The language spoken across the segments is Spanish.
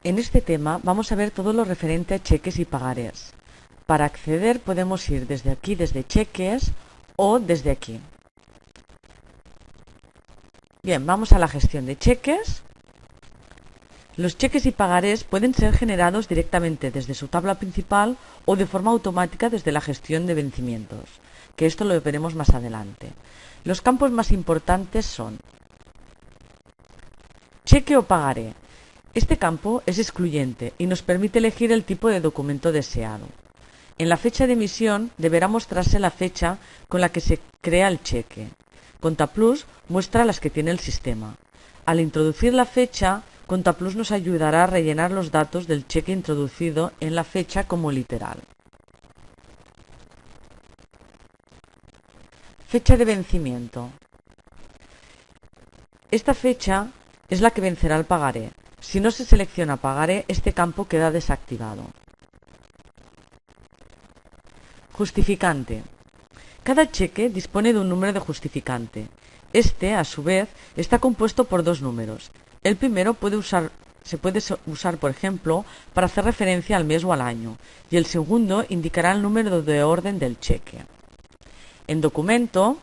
En este tema vamos a ver todo lo referente a cheques y pagarés. Para acceder podemos ir desde aquí, desde cheques, o desde aquí. Bien, vamos a la gestión de cheques. Los cheques y pagarés pueden ser generados directamente desde su tabla principal o de forma automática desde la gestión de vencimientos, que esto lo veremos más adelante. Los campos más importantes son cheque o pagaré. Este campo es excluyente y nos permite elegir el tipo de documento deseado. En la fecha de emisión deberá mostrarse la fecha con la que se crea el cheque. Contaplus muestra las que tiene el sistema. Al introducir la fecha, Contaplus nos ayudará a rellenar los datos del cheque introducido en la fecha como literal. Fecha de vencimiento. Esta fecha es la que vencerá el pagaré. Si no se selecciona pagaré, este campo queda desactivado. Justificante. Cada cheque dispone de un número de justificante. Este, a su vez, está compuesto por dos números. El primero se puede usar, por ejemplo, para hacer referencia al mes o al año, y el segundo indicará el número de orden del cheque. En documento,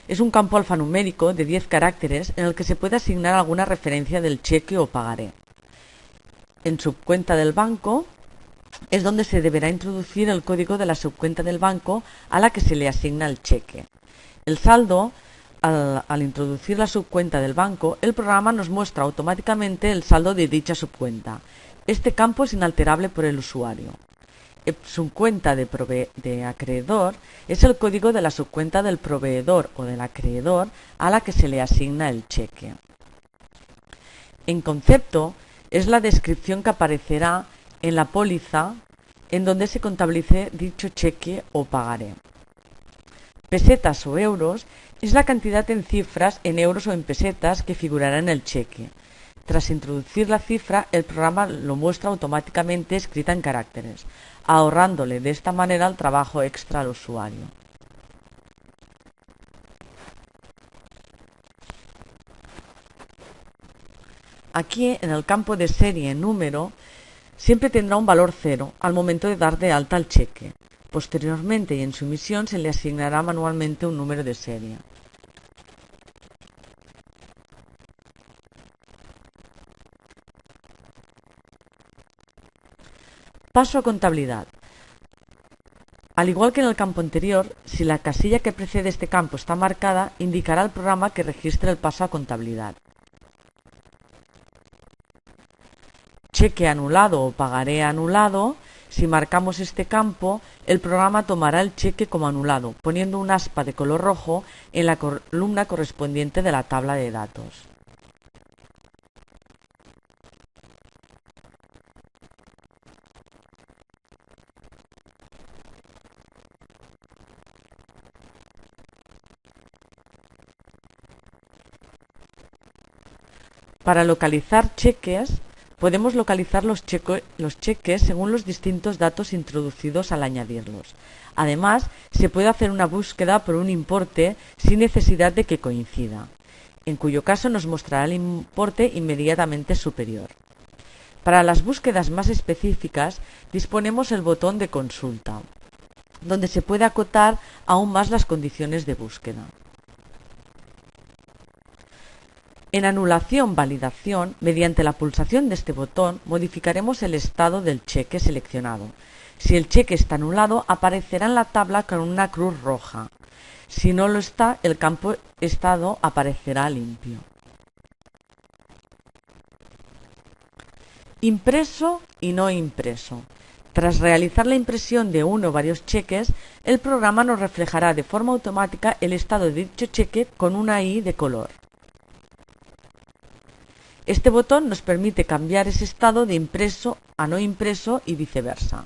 es un campo alfanumérico de 10 caracteres en el que se puede asignar alguna referencia del cheque o pagaré. En subcuenta del banco, es donde se deberá introducir el código de la subcuenta del banco a la que se le asigna el cheque. El saldo, al introducir la subcuenta del banco, el programa nos muestra automáticamente el saldo de dicha subcuenta. Este campo es inalterable por el usuario. Subcuenta de acreedor es el código de la subcuenta del proveedor o del acreedor a la que se le asigna el cheque. En concepto, es la descripción que aparecerá en la póliza en donde se contabilice dicho cheque o pagaré. Pesetas o euros es la cantidad en cifras, en euros o en pesetas que figurará en el cheque. Tras introducir la cifra, el programa lo muestra automáticamente escrita en caracteres, ahorrándole de esta manera el trabajo extra al usuario. Aquí, en el campo de serie número, siempre tendrá un valor 0 al momento de dar de alta el cheque. Posteriormente y en su emisión se le asignará manualmente un número de serie. Paso a contabilidad. Al igual que en el campo anterior, si la casilla que precede este campo está marcada, indicará al programa que registre el paso a contabilidad. Cheque anulado o pagaré anulado. Si marcamos este campo, el programa tomará el cheque como anulado, poniendo un aspa de color rojo en la columna correspondiente de la tabla de datos. Para localizar cheques, podemos localizar los cheques según los distintos datos introducidos al añadirlos. Además, se puede hacer una búsqueda por un importe sin necesidad de que coincida, en cuyo caso nos mostrará el importe inmediatamente superior. Para las búsquedas más específicas, disponemos el botón de consulta, donde se puede acotar aún más las condiciones de búsqueda. En anulación-validación, mediante la pulsación de este botón, modificaremos el estado del cheque seleccionado. Si el cheque está anulado, aparecerá en la tabla con una cruz roja. Si no lo está, el campo estado aparecerá limpio. Impreso y no impreso. Tras realizar la impresión de uno o varios cheques, el programa nos reflejará de forma automática el estado de dicho cheque con una I de color. Este botón nos permite cambiar ese estado de impreso a no impreso y viceversa.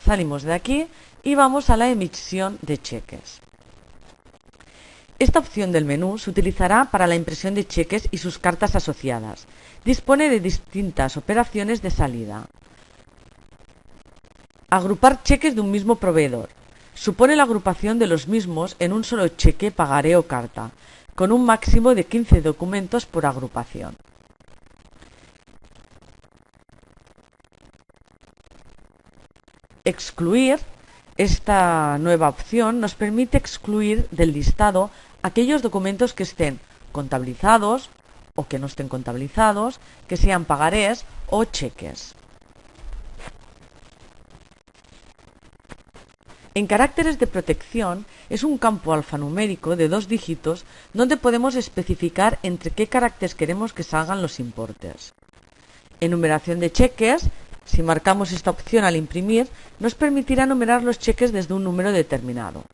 Salimos de aquí y vamos a la emisión de cheques. Esta opción del menú se utilizará para la impresión de cheques y sus cartas asociadas. Dispone de distintas operaciones de salida. Agrupar cheques de un mismo proveedor. Supone la agrupación de los mismos en un solo cheque, pagaré o carta. con un máximo de 15 documentos por agrupación. Excluir. Esta nueva opción nos permite excluir del listado aquellos documentos que estén contabilizados o que no estén contabilizados, que sean pagarés o cheques. En caracteres de protección es un campo alfanumérico de 2 dígitos donde podemos especificar entre qué caracteres queremos que salgan los importes. En numeración de cheques, si marcamos esta opción al imprimir, nos permitirá numerar los cheques desde un número determinado.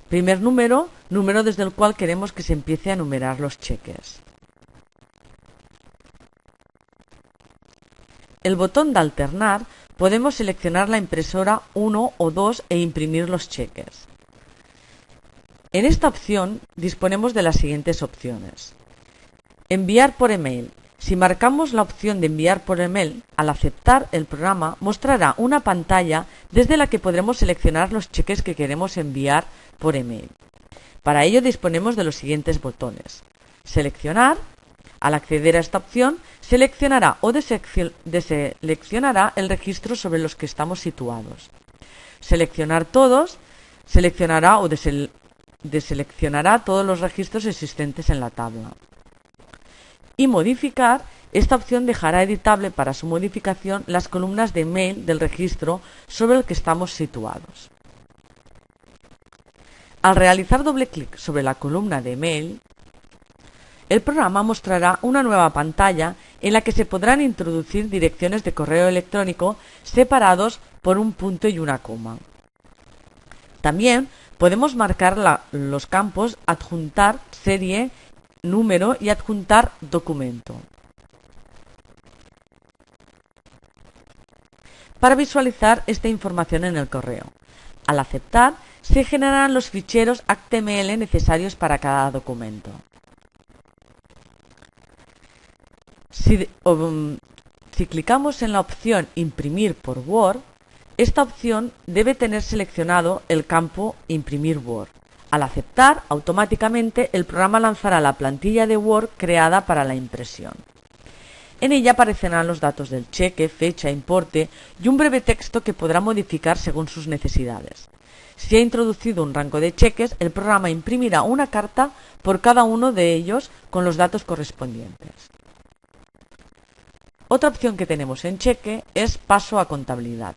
Primer número, número desde el cual queremos que se empiece a numerar los cheques. El botón de alternar, podemos seleccionar la impresora 1 o 2 e imprimir los cheques. En esta opción disponemos de las siguientes opciones. Enviar por email. Si marcamos la opción de enviar por email, al aceptar el programa mostrará una pantalla desde la que podremos seleccionar los cheques que queremos enviar por email. Para ello disponemos de los siguientes botones. Seleccionar. Al acceder a esta opción, seleccionará o deseleccionará el registro sobre los que estamos situados. Seleccionar todos, seleccionará o deseleccionará todos los registros existentes en la tabla. Y modificar, esta opción dejará editable para su modificación las columnas de mail del registro sobre el que estamos situados. Al realizar doble clic sobre la columna de mail, el programa mostrará una nueva pantalla en la que se podrán introducir direcciones de correo electrónico separados por un punto y una coma. También podemos marcar los campos adjuntar serie, número y adjuntar documento. Para visualizar esta información en el correo, al aceptar se generarán los ficheros HTML necesarios para cada documento. Si clicamos en la opción Imprimir por Word, esta opción debe tener seleccionado el campo Imprimir Word. Al aceptar, automáticamente el programa lanzará la plantilla de Word creada para la impresión. En ella aparecerán los datos del cheque, fecha, importe y un breve texto que podrá modificar según sus necesidades. Si ha introducido un rango de cheques, el programa imprimirá una carta por cada uno de ellos con los datos correspondientes. Otra opción que tenemos en cheque es paso a contabilidad.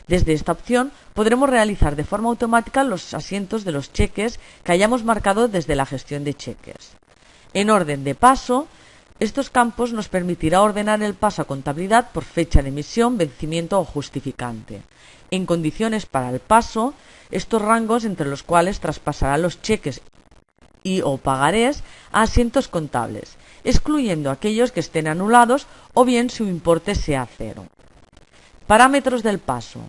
Desde esta opción podremos realizar de forma automática los asientos de los cheques que hayamos marcado desde la gestión de cheques. En orden de paso, estos campos nos permitirá ordenar el paso a contabilidad por fecha de emisión, vencimiento o justificante. En condiciones para el paso, estos rangos entre los cuales traspasará los cheques y o pagarés a asientos contables, excluyendo aquellos que estén anulados o bien su importe sea cero. Parámetros del paso.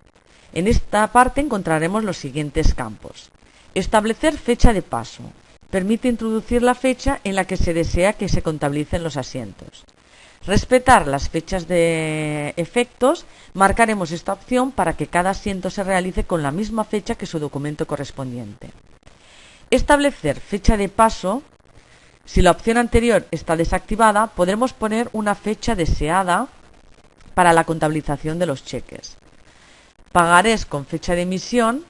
En esta parte encontraremos los siguientes campos. Establecer fecha de paso. Permite introducir la fecha en la que se desea que se contabilicen los asientos. Respetar las fechas de efectos. Marcaremos esta opción para que cada asiento se realice con la misma fecha que su documento correspondiente. Establecer fecha de paso. Si la opción anterior está desactivada, podremos poner una fecha deseada para la contabilización de los cheques. Pagarés con fecha de emisión.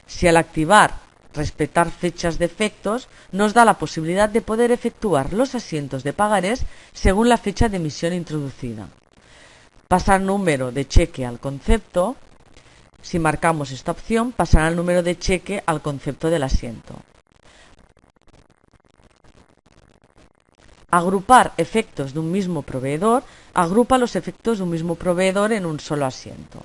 Si al activar respetar fechas de efectos nos da la posibilidad de poder efectuar los asientos de pagarés según la fecha de emisión introducida. Pasar número de cheque al concepto. Si marcamos esta opción, pasará el número de cheque al concepto del asiento. Agrupar efectos de un mismo proveedor. Agrupa los efectos de un mismo proveedor en un solo asiento.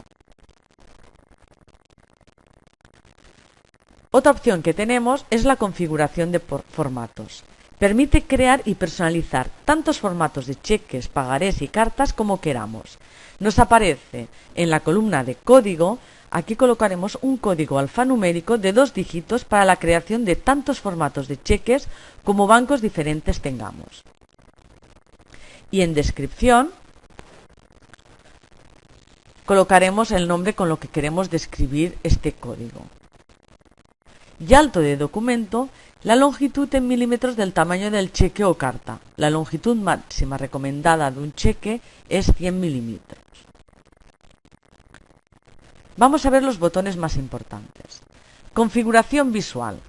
Otra opción que tenemos es la configuración de formatos. Permite crear y personalizar tantos formatos de cheques, pagarés y cartas como queramos. Nos aparece en la columna de código. Aquí colocaremos un código alfanumérico de 2 dígitos para la creación de tantos formatos de cheques como bancos diferentes tengamos. Y en descripción colocaremos el nombre con lo que queremos describir este código. y alto de documento, la longitud en milímetros del tamaño del cheque o carta. La longitud máxima recomendada de un cheque es 100 milímetros. Vamos a ver los botones más importantes. Configuración visual.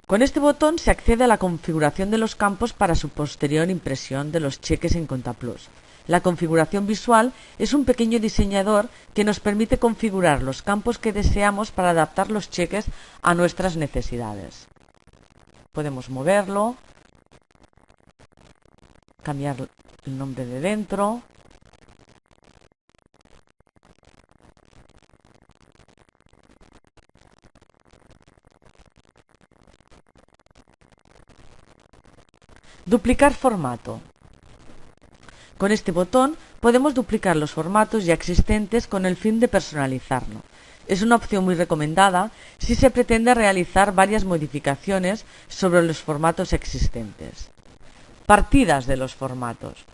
Con este botón se accede a la configuración de los campos para su posterior impresión de los cheques en Contaplus. La configuración visual es un pequeño diseñador que nos permite configurar los campos que deseamos para adaptar los cheques a nuestras necesidades. Podemos moverlo, cambiar el nombre de dentro. Duplicar formato. Con este botón podemos duplicar los formatos ya existentes con el fin de personalizarlo. Es una opción muy recomendada si se pretende realizar varias modificaciones sobre los formatos existentes. Partidas de los formatos.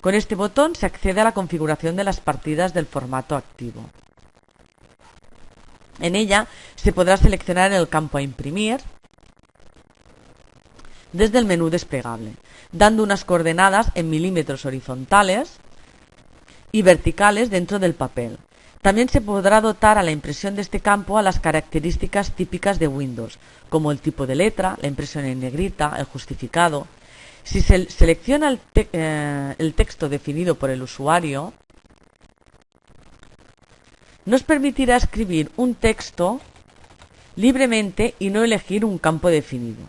Con este botón se accede a la configuración de las partidas del formato activo. En ella se podrá seleccionar el campo a imprimir desde el menú desplegable, dando unas coordenadas en milímetros horizontales y verticales dentro del papel. También se podrá dotar a la impresión de este campo a las características típicas de Windows, como el tipo de letra, la impresión en negrita, el justificado. Si se selecciona el texto definido por el usuario, nos permitirá escribir un texto libremente y no elegir un campo definido.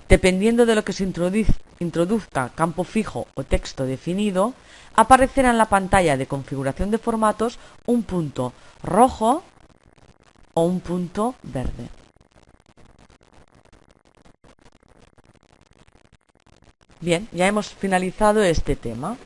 Dependiendo de lo que se introduzca, campo fijo o texto definido, aparecerá en la pantalla de configuración de formatos un punto rojo o un punto verde. Bien, ya hemos finalizado este tema.